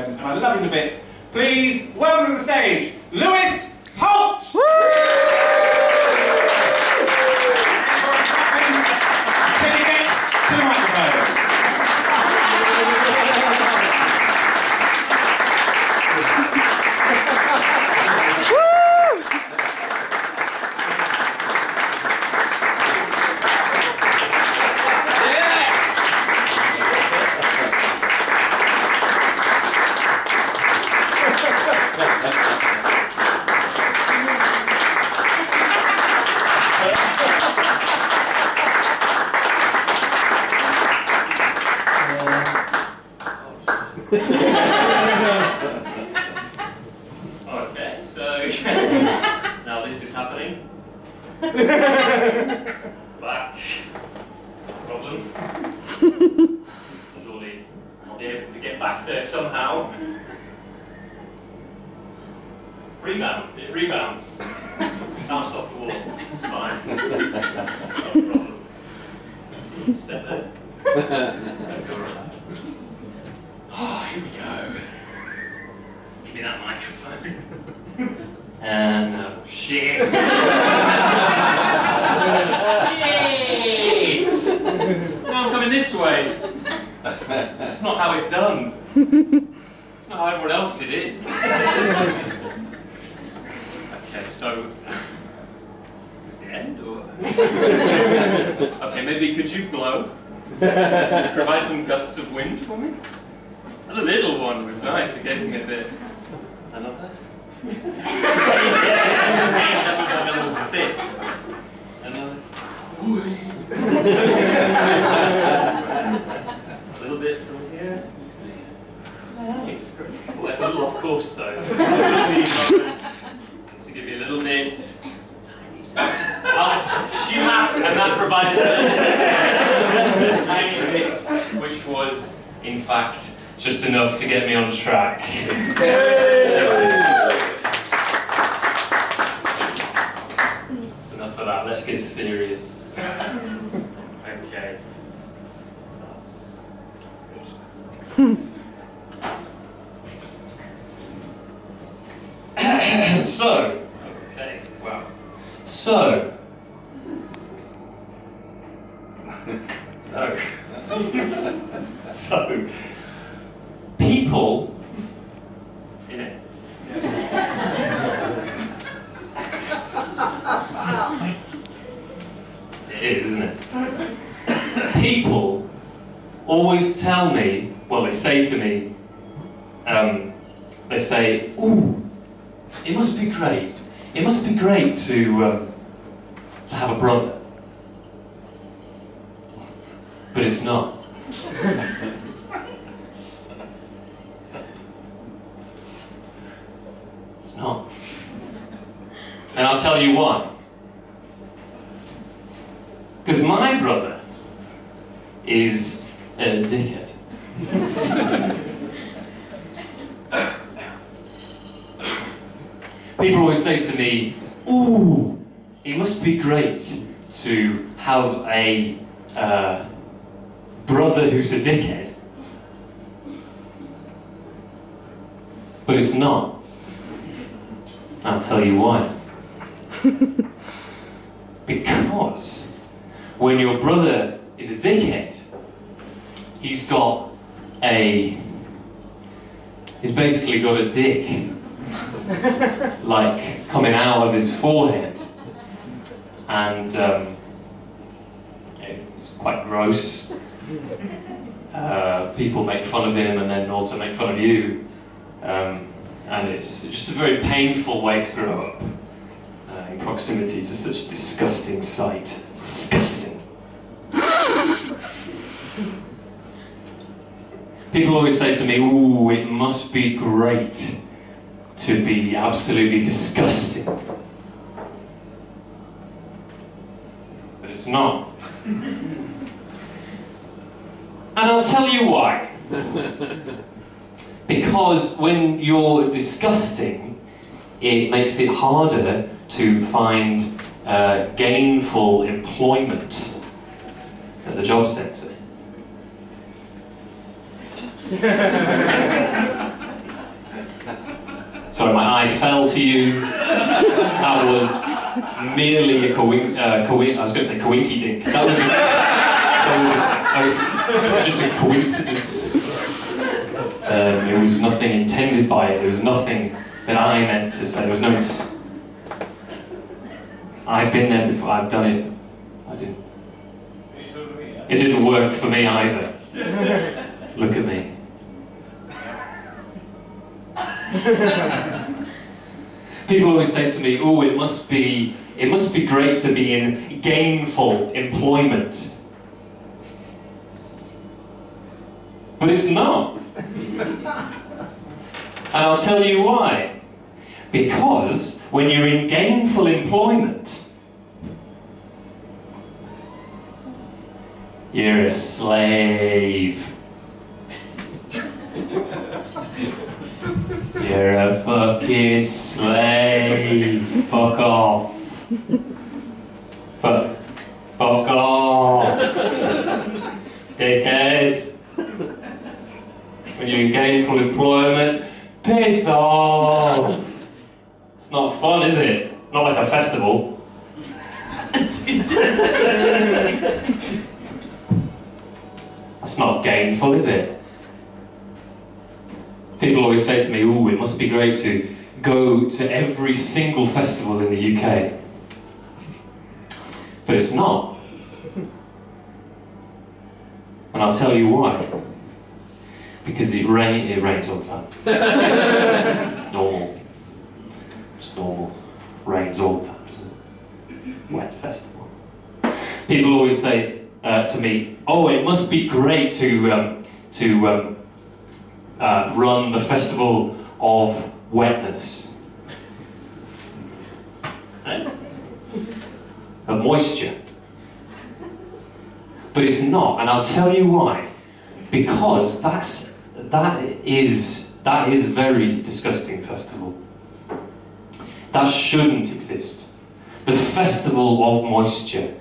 friend, and I love him to bits. Please welcome to the stage, Lewys Holt! Till he gets to the microphone. Okay, so now this is happening. Back. Problem. Surely I'll be able to get back there somehow. Rebounds. It rebounds. Bounced off the wall. It's fine. No problem. Step there. Go around. Oh, here we go. Give me that microphone. And shit. Shit. Now I'm coming this way. That's not how it's done. It's not how everyone else did it. Okay, so is this the end or? Okay, maybe could you blow? Provide some gusts of wind for me? And a little one was nice, it gave me a bit. Another? That was like a little sip. Another. A little bit from here. Nice. Well, that's a little off course though. To give you a little bit. She laughed and that provided a tiny bit, which was, in fact, just enough to get me on track. That's enough of that, let's get serious. Okay. So, okay, wow. So, people, yeah. It is, isn't it? People always tell me, well, they say to me, they say, ooh, it must be great. It must be great to have a brother. But it's not. It's not. And I'll tell you why. Because my brother is a dickhead. People always say to me, ooh, it must be great to have a brother who's a dickhead. But it's not. I'll tell you why. Because when your brother is a dickhead, he's basically got a dick like coming out of his forehead, and it's quite gross. People make fun of him and then also make fun of you, and it's just a very painful way to grow up in proximity to such a disgusting sight. Disgusting. People always say to me, ooh, it must be great to be absolutely disgusting. But it's not. And I'll tell you why. Because when you're disgusting, it makes it harder to find gainful employment at the job centre. I fell to you. That was merely a I was going to say coinky dink. That was just a coincidence. There was nothing intended by it. There was nothing that I meant to say. There was no. I've been there before. I've done it. I didn't. It didn't work for me either. Look at me. People always say to me, "Oh, it must be great to be in gainful employment." But it's not. And I'll tell you why. Because when you're in gainful employment, you're a slave. You're a fucking slave. Fuck off. Fuck off. Dickhead. When you're in gainful employment, piss off. It's not fun, is it? Not like a festival. That's not gainful, is it? People always say to me, "Ooh, it must be great to go to every single festival in the UK." But it's not. And I'll tell you why. Because it rains all the time. Normal. It's normal. Rains all the time, doesn't it? Wet festival. People always say to me, "Oh, it must be great to run the festival of wetness." Of moisture. But it's not, and I'll tell you why. Because that is a very disgusting festival. That shouldn't exist. The festival of moisture.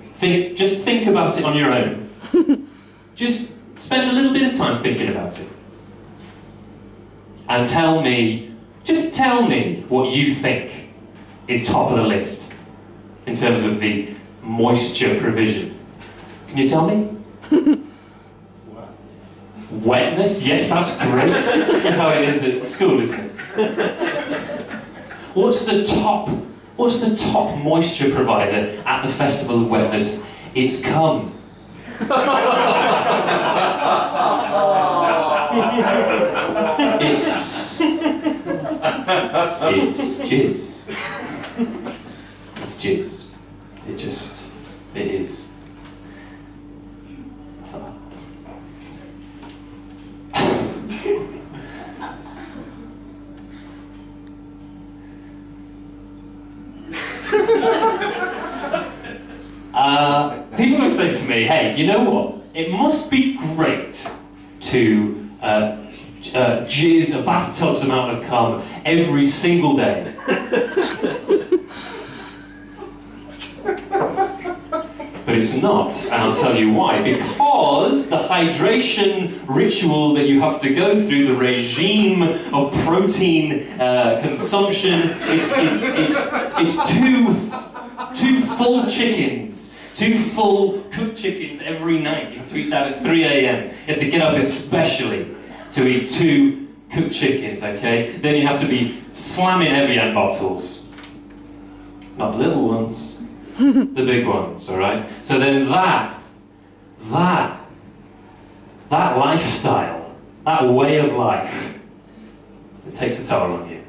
Just think about it on your own. Just spend a little bit of time thinking about it. And just tell me what you think is top of the list in terms of the moisture provision. Can you tell me? Wetness? Yes, that's great. This is how it is at school, isn't it? What's the top moisture provider at the Festival of Wetness? It's cum. It's jizz. It's jizz. It is. People will say to me, "Hey, you know what? It must be great to jizz a bathtub's amount of cum every single day." But it's not, and I'll tell you why. Because the hydration ritual that you have to go through, the regime of protein consumption, it's two full chickens, 2 full cooked chickens every night. You have to eat that at 3 a.m. You have to get up especially to eat 2 cooked chickens, okay? Then you have to be slamming Evian bottles. Not the little ones. The big ones, all right? So then that lifestyle, that way of life, it takes a toll on you.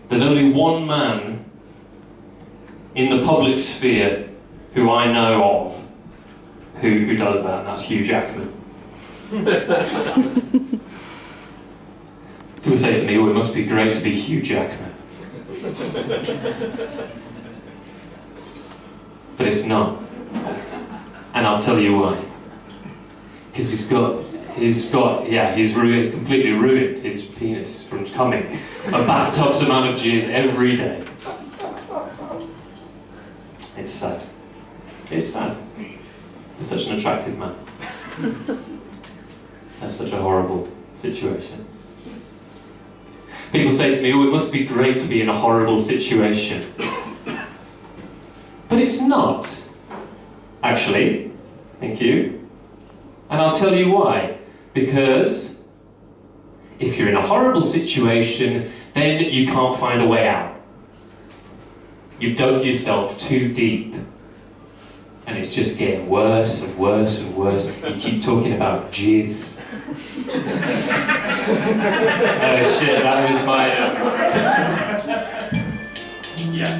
There's only one man in the public sphere who I know of who does that, and that's Hugh Jackman. People say to me, "Oh, it must be great to be Hugh Jackman." But it's not. And I'll tell you why. Because he's completely ruined his penis from coming a bathtub's amount of jizz every day. It's sad. It's sad. For such an attractive man. Have such a horrible situation. People say to me, oh, it must be great to be in a horrible situation. But it's not, actually. Thank you. And I'll tell you why. Because if you're in a horrible situation, then you can't find a way out. You've dug yourself too deep. And it's just getting worse and worse and worse. You keep talking about jizz. Oh shit, that was my... Yeah.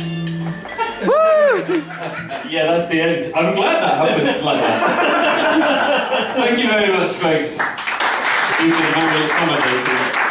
Yeah, that's the end. I'm glad that happened like that. Thank you very much, folks. You've been very accommodating.